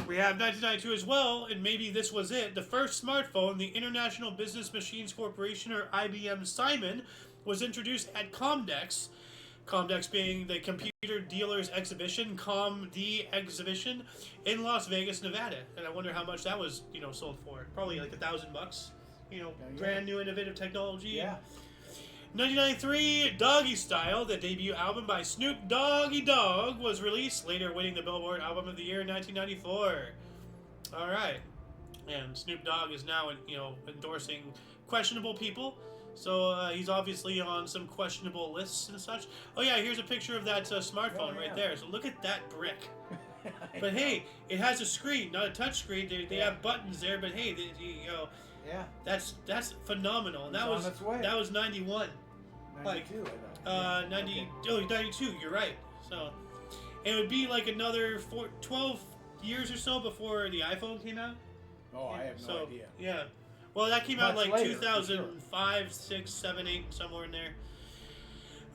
A: we have 1992 as well, and maybe this was it. The first smartphone, the International Business Machines Corporation, or IBM Simon, was introduced at Comdex. Comdex being the Computer Dealers Exhibition, ComD Exhibition, in Las Vegas, Nevada. And I wonder how much that was, sold for. Probably like $1,000. Brand new innovative technology.
C: Yeah.
A: 1993, Doggy Style, the debut album by Snoop Doggy Dogg, was released, later winning the Billboard Album of the Year in 1994. All right. And Snoop Dogg is now, endorsing questionable people. So he's obviously on some questionable lists and such. Oh yeah, here's a picture of that smartphone right there. So look at that brick. But hey, it has a screen, not a touch screen. They have buttons there, but hey,
C: Yeah.
A: that's phenomenal. And that
C: It's on its way.
A: was 91.
C: 92, I thought.
A: 90. Oh, 92. You're right. So it would be like another 12 years or so before the iPhone came out.
C: Oh, I have no idea.
A: Yeah. Well, that came out
C: Much
A: like
C: later, for
A: 2005, 6, 7, 8, somewhere in there.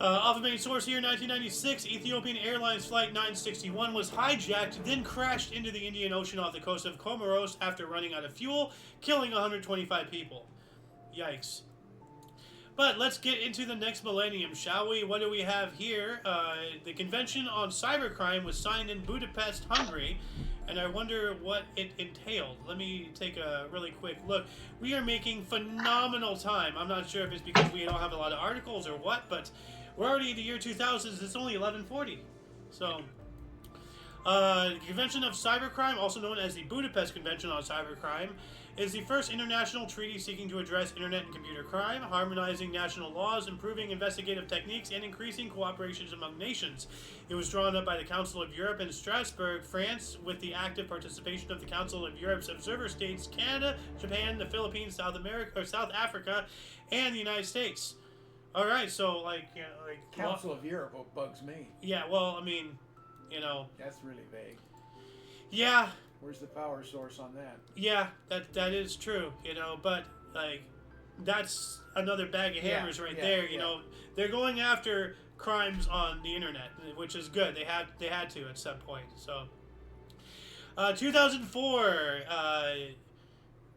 A: Off of main source here, 1996, Ethiopian Airlines Flight 961 was hijacked, then crashed into the Indian Ocean off the coast of Comoros after running out of fuel, killing 125 people. Yikes. But let's get into the next millennium, shall we? What do we have here? The Convention on Cybercrime was signed in Budapest, Hungary, and I wonder what it entailed. Let me take a really quick look. We are making phenomenal time. I'm not sure if it's because we don't have a lot of articles or what, but we're already in the year 2000. It's only 1140. So, the Convention of Cybercrime, also known as the Budapest Convention on Cybercrime, is the first international treaty seeking to address internet and computer crime, harmonizing national laws, improving investigative techniques, and increasing cooperation among nations. It was drawn up by the Council of Europe in Strasbourg, France, with the active participation of the Council of Europe's observer states, Canada, Japan, the Philippines, South Africa, and the United States. All right, so
C: Council of Europe bugs me.
A: Yeah, well, I mean,
C: That's really vague.
A: Yeah.
C: Where's the power source on that?
A: Yeah, that is true, but that's another bag of hammers there. They're going after crimes on the internet, which is good. They had to at some point. So, 2004.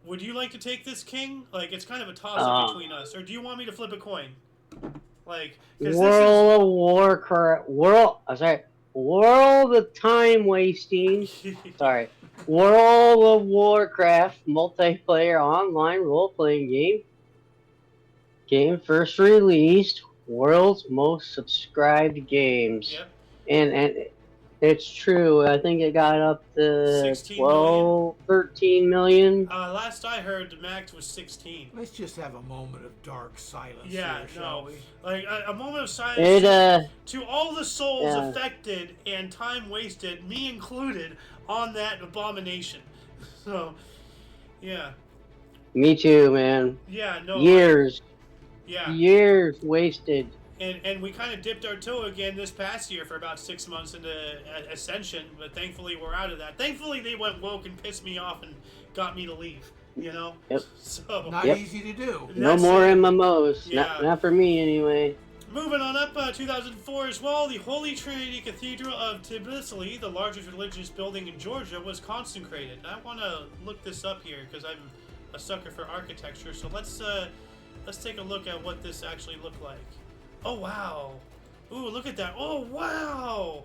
A: Would you like to take this, King? It's kind of a toss-up between us, or do you want me to flip a coin?
B: World of Warcraft. World of time wasting. Sorry. World of Warcraft multiplayer online role-playing game first released, world's most subscribed games.
A: Yep.
B: And it's true. I think it got up to
A: 16
B: 12, 13 million.
A: Last I heard, the max was 16.
C: Let's just have a moment of dark silence
A: Yeah,
C: here, shall
A: no.
C: we?
A: A moment of silence
B: It
A: to all the souls affected and time wasted, me included, on that abomination. So, yeah.
B: Me too, man.
A: Yeah, no.
B: Years wasted.
A: And we kind of dipped our toe again this past year for about 6 months into Ascension, but thankfully we're out of that. Thankfully they went woke and pissed me off and got me to leave,
B: Yep.
A: So
C: Not easy to do.
B: No more MMOs.
A: Yeah.
B: Not for me, anyway.
A: Moving on up, 2004 as well, the Holy Trinity Cathedral of Tbilisi, the largest religious building in Georgia, was consecrated. I want to look this up here because I'm a sucker for architecture. So let's take a look at what this actually looked like. Oh wow! Ooh, look at that! Oh wow!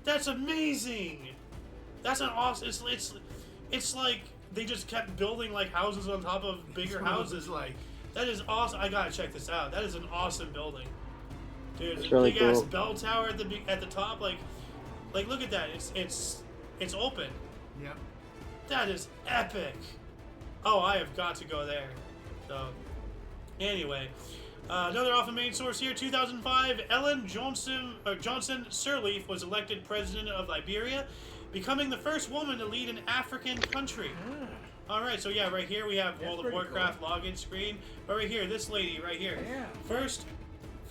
A: That's amazing! That's an awesome. It's like they just kept building houses on top of bigger houses. That is awesome. I gotta check this out. That is an awesome building, dude.
B: It's really
A: big ass
B: cool.
A: bell tower at the top. Like look at that. It's open.
C: Yep.
A: That is epic. Oh, I have got to go there. So, anyway. Another off the main source here, 2005, Ellen Johnson Sirleaf was elected president of Liberia, becoming the first woman to lead an African country. Alright, so yeah, right here we have World of Warcraft login screen. But right here, this lady right here.
C: Yeah.
A: First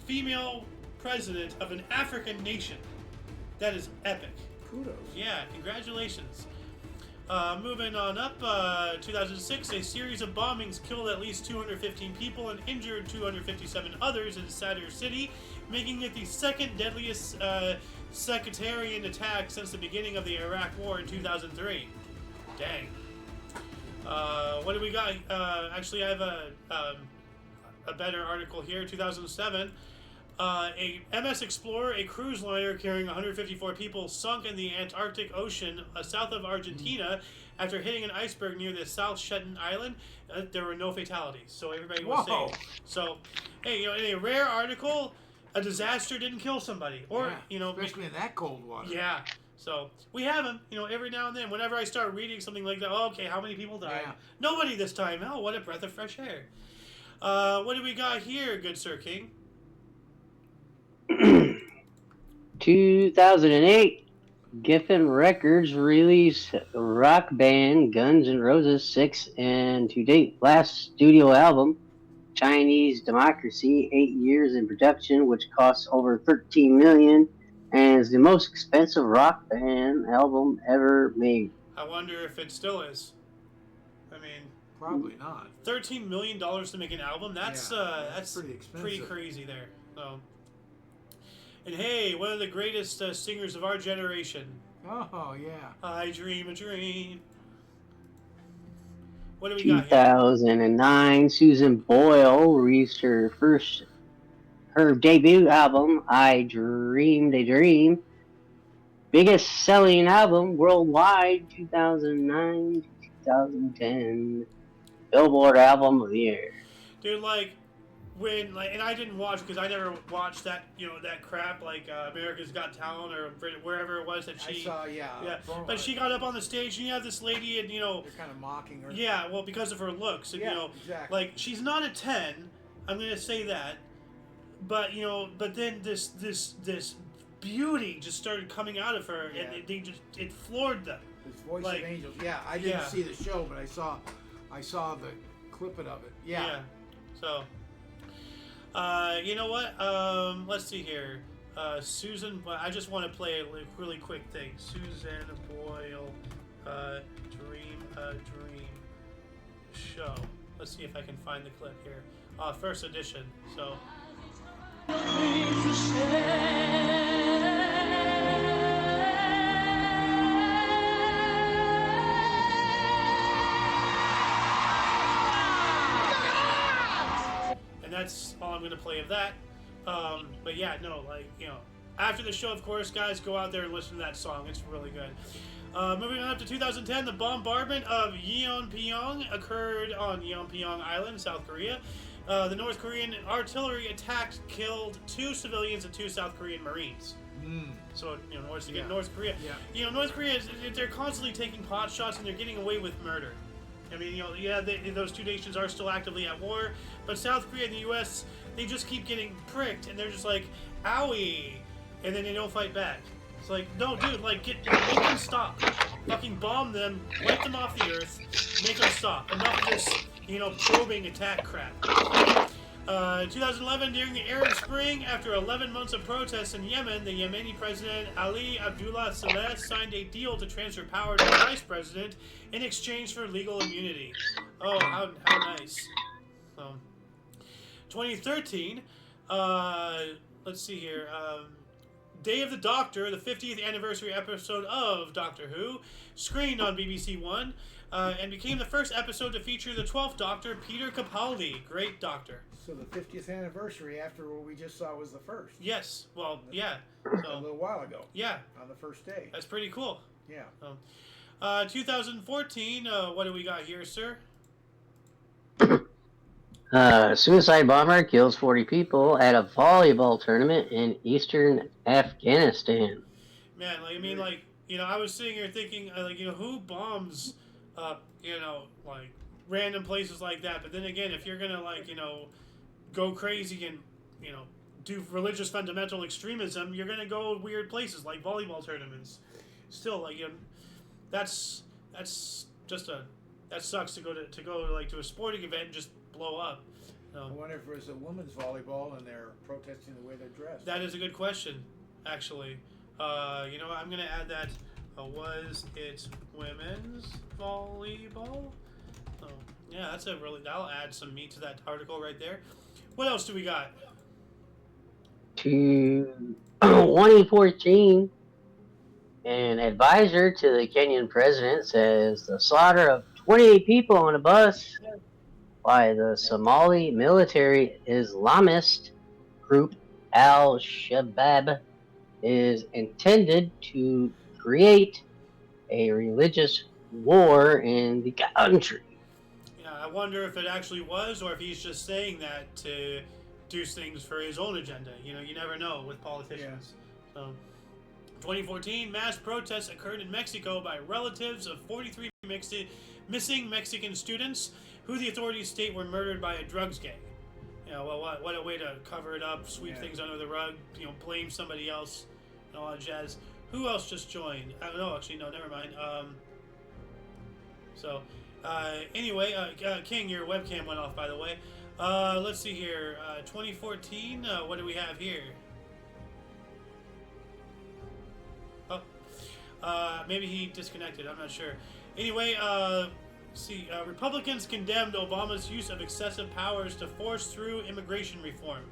A: female president of an African nation. That is epic.
C: Kudos.
A: Yeah, congratulations. Moving on up, 2006, a series of bombings killed at least 215 people and injured 257 others in Sadr City, making it the second deadliest sectarian attack since the beginning of the Iraq War in 2003. Dang. What do we got? Actually, I have a better article here, 2007. A MS Explorer, a cruise liner carrying 154 people, sunk in the Antarctic Ocean south of Argentina after hitting an iceberg near the South Shetland Island. There were no fatalities, so everybody was safe. So, hey, in a rare article, a disaster didn't kill somebody, or
C: especially in that cold water.
A: Yeah. So we have them, every now and then. Whenever I start reading something like that, okay, how many people died?
C: Yeah.
A: Nobody this time. Oh, what a breath of fresh air. What do we got here, good Sir King?
B: 2008, Geffen Records released rock band Guns N' Roses' sixth and to date last studio album, Chinese Democracy, 8 years in production, which costs over $13 million and is the most expensive rock band album ever made.
A: I wonder if it still is. I mean,
C: probably not.
A: $13 million to make an album? That's
C: pretty expensive.
A: Pretty crazy there. So. And hey, one of the greatest singers of our generation.
C: Oh, yeah.
A: I Dream a Dream. What do we got here?
B: 2009, Susan Boyle released her debut album, I Dreamed a Dream. Biggest selling album worldwide, 2009 to 2010. Billboard Album of the Year.
A: Dude, and I didn't watch because I never watched that, that crap like America's Got Talent or wherever it was that she.
C: I saw, yeah.
A: But she got up on the stage and you have this lady and
C: they're kind of mocking her.
A: Yeah, well, because of her looks and
C: exactly.
A: like she's not a 10. I'm gonna say that, but but then this beauty just started coming out of her and it floored them.
C: This voice of angels. Yeah, I didn't see the show, but I saw the clipping of it. Yeah.
A: So. You know what? Let's see here. Susan, I just want to play a really quick thing. Susan Boyle, Dream a Dream show. Let's see if I can find the clip here. First edition. So. And that's all I'm going to play of that. But yeah, no, after the show, of course, guys, go out there and listen to that song. It's really good. Moving on up to 2010, the bombardment of Yeonpyeong occurred on Yeonpyeong Island, South Korea. The North Korean artillery attack killed 2 civilians and 2 South Korean Marines. So, North Korea. Yeah. North Korea, they're constantly taking pot shots and they're getting away with murder. I mean, those two nations are still actively at war, but South Korea and the U.S., they just keep getting pricked, and they're just like, owie, and then they don't fight back. It's like, no, dude, make them stop. Fucking bomb them, wipe them off the earth, make them stop. Enough of this, probing attack crap. 2011, during the Arab Spring, after 11 months of protests in Yemen, the Yemeni president Ali Abdullah Saleh signed a deal to transfer power to the vice president in exchange for legal immunity. Oh, how nice. 2013, let's see here. Day of the Doctor, the 50th anniversary episode of Doctor Who, screened on BBC One, and became the first episode to feature the 12th Doctor, Peter Capaldi. Great Doctor.
C: So the 50th anniversary after what we just saw was the first.
A: Yes. Well, yeah.
C: A little while ago.
A: Yeah.
C: On the first day.
A: That's pretty cool.
C: Yeah.
A: 2014, what do we got here, sir?
B: Suicide bomber kills 40 people at a volleyball tournament in eastern Afghanistan.
A: Man, I was sitting here thinking, who bombs, random places like that. But then again, if you're gonna like go crazy and do religious fundamental extremism, you're gonna go weird places like volleyball tournaments. Still, like that's just that sucks to go to a sporting event and just blow up.
C: I wonder if there's a women's volleyball and they're protesting the way they're dressed.
A: That is a good question, actually. I'm gonna add that. Was it women's volleyball? Oh, yeah, that'll add some meat to that article right there. What else do we got?
B: To 2014, an advisor to the Kenyan president says the slaughter of 28 people on a bus by the Somali military Islamist group Al-Shabaab is intended to create a religious war in the country.
A: Yeah, I wonder if it actually was, or if he's just saying that to do things for his own agenda. You never know with politicians. Yeah. 2014, mass protests occurred in Mexico by relatives of 43 missing Mexican students who the authorities state were murdered by a drugs gang. What a way to cover it up, sweep things under the rug, blame somebody else, and all that jazz. Who else just joined? I don't know, actually, no, never mind. Anyway, King, your webcam went off, by the way. Let's see here. 2014, what do we have here? Maybe he disconnected, I'm not sure. Anyway, Republicans condemned Obama's use of excessive powers to force through immigration reform.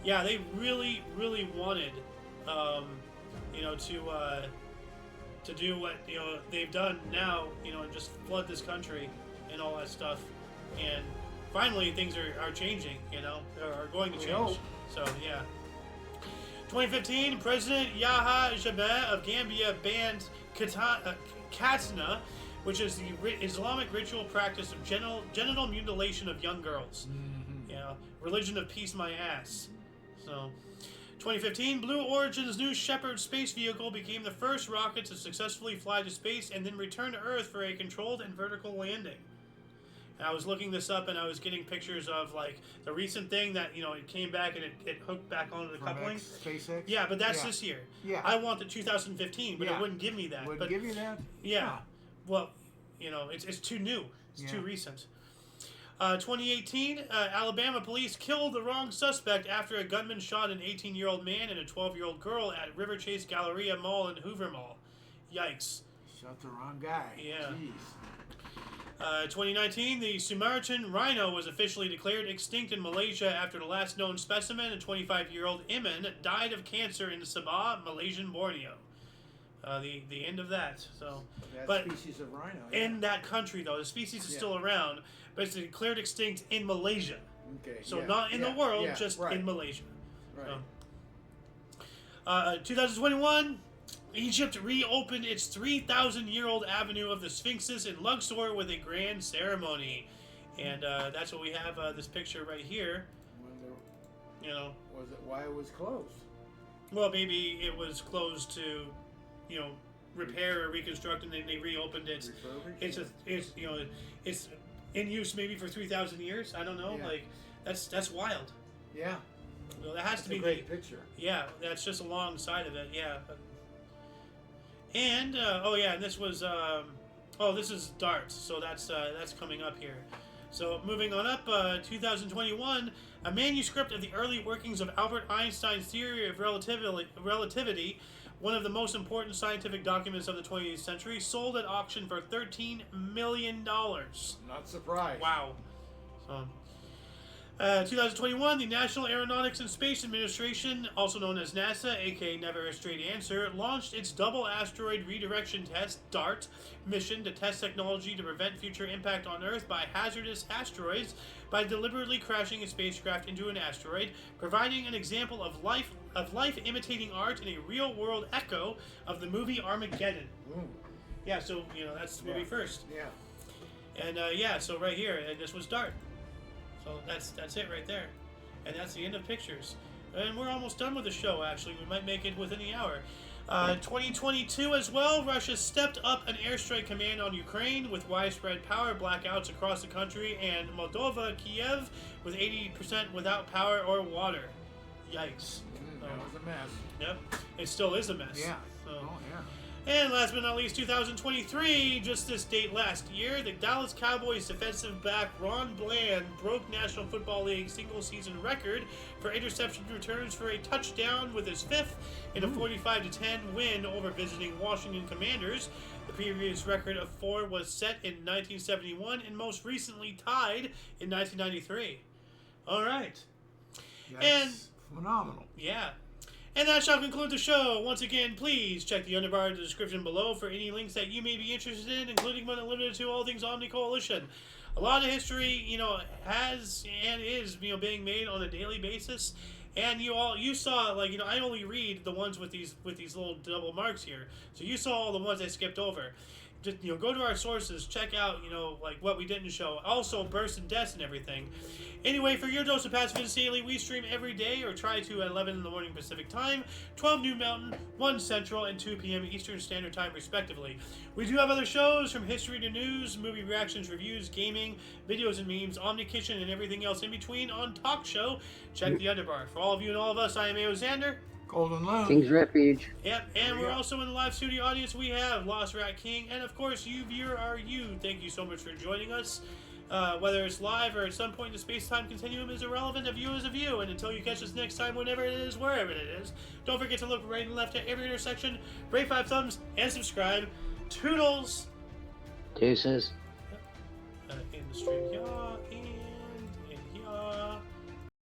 A: Yeah, they really, really wanted, to do what they've done now, and just flood this country and all that stuff. And finally, things are changing. Are going to change. So yeah. 2015, President Yahya Jammeh of Gambia banned katana, which is the Islamic ritual practice of genital mutilation of young girls. Mm-hmm. Yeah, religion of peace, my ass. So, 2015, Blue Origin's New Shepard space vehicle became the first rocket to successfully fly to space and then return to Earth for a controlled and vertical landing. And I was looking this up, and I was getting pictures of like the recent thing that it came back and it hooked back onto the coupling.
C: SpaceX.
A: Yeah, but that's this year.
C: Yeah.
A: I want the 2015, but it wouldn't give me that.
C: Wouldn't give you that.
A: Yeah. Huh. Well, it's too new. It's too recent. 2018, Alabama police killed the wrong suspect after a gunman shot an 18-year-old man and a 12-year-old girl at River Chase Galleria Mall and Hoover Mall. Yikes.
C: Shot the wrong guy.
A: Yeah.
C: Jeez.
A: 2019, the Sumatran rhino was officially declared extinct in Malaysia after the last known specimen, a 25-year-old Iman, died of cancer in Sabah, Malaysian Borneo. The end of that. So,
C: species of rhino.
A: In that country, though, the species is still around, but it's declared extinct in Malaysia.
C: Okay.
A: So not in the world, just in Malaysia.
C: Right.
A: 2021. Egypt reopened its 3,000-year-old Avenue of the Sphinxes in Luxor with a grand ceremony. And that's what we have, this picture right here.
C: Was it why it was closed?
A: Well, maybe it was closed to, repair or reconstruct, and then they reopened it. It's in use maybe for 3,000 years. I don't know.
C: Yeah.
A: Like, that's wild.
C: Yeah.
A: Well, that has to be
C: a great picture.
A: Yeah, that's just alongside of it. Yeah. And and this was this is darts, so that's coming up here. So moving on up, 2021, a manuscript of the early workings of Albert Einstein's theory of relativity, one of the most important scientific documents of the 20th century, sold at auction for $13 million.
C: Not surprised.
A: Wow. So, 2021, the National Aeronautics and Space Administration, also known as NASA, aka Never a Straight Answer, launched its Double Asteroid Redirection Test, DART, mission to test technology to prevent future impact on Earth by hazardous asteroids by deliberately crashing a spacecraft into an asteroid, providing an example of life imitating art in a real-world echo of the movie Armageddon.
C: Ooh.
A: Yeah, so, that's the movie first.
C: Yeah.
A: And, so right here, and this was DART. So that's it right there. And that's the end of pictures. And we're almost done with the show, actually. We might make it within the hour. 2022 as well, Russia stepped up an airstrike command on Ukraine with widespread power blackouts across the country, and Moldova, Kiev, with 80% without power or water. Yikes.
C: That was a mess.
A: Yep. It still is a mess.
C: Yeah.
A: So.
C: Oh, yeah.
A: And last but not least, 2023, just this date last year, the Dallas Cowboys defensive back Ron Bland broke National Football League single-season record for interception returns for a touchdown with his fifth in a 45-10 win over visiting Washington Commanders. The previous record of 4 was set in 1971 and most recently tied in 1993. All right.
C: That's phenomenal.
A: Yeah. And that shall conclude the show. Once again, please check the underbar in the description below for any links that you may be interested in, including but not limited to all things Omni Coalition. A lot of history, has and is, being made on a daily basis. And you saw, I only read the ones with these little double marks here. So you saw all the ones I skipped over. Just, go to our sources, check out, what we didn't show. Also, bursts and deaths and everything. Anyway, for your dose of passive insanely, we stream every day, or try to at 11 in the morning Pacific Time, 12 New Mountain, 1 Central, and 2 p.m. Eastern Standard Time, respectively. We do have other shows, from history to news, movie reactions, reviews, gaming, videos and memes, Omni Kitchen, and everything else in between on Talk Show. Check the underbar. For all of you and all of us, I am A.O. Xander.
C: Golden Loan.
B: King's Refuge.
A: Yep, and we're also in the live studio audience. We have Lost Rat King, and of course, you viewer are you. Thank you so much for joining us. Whether it's live or at some point in the space-time continuum is irrelevant. A view is a view, and until you catch us next time, whenever it is, wherever it is, don't forget to look right and left at every intersection, rate 5 thumbs, and subscribe. Toodles!
B: Deuces.
A: In the stream, yeah.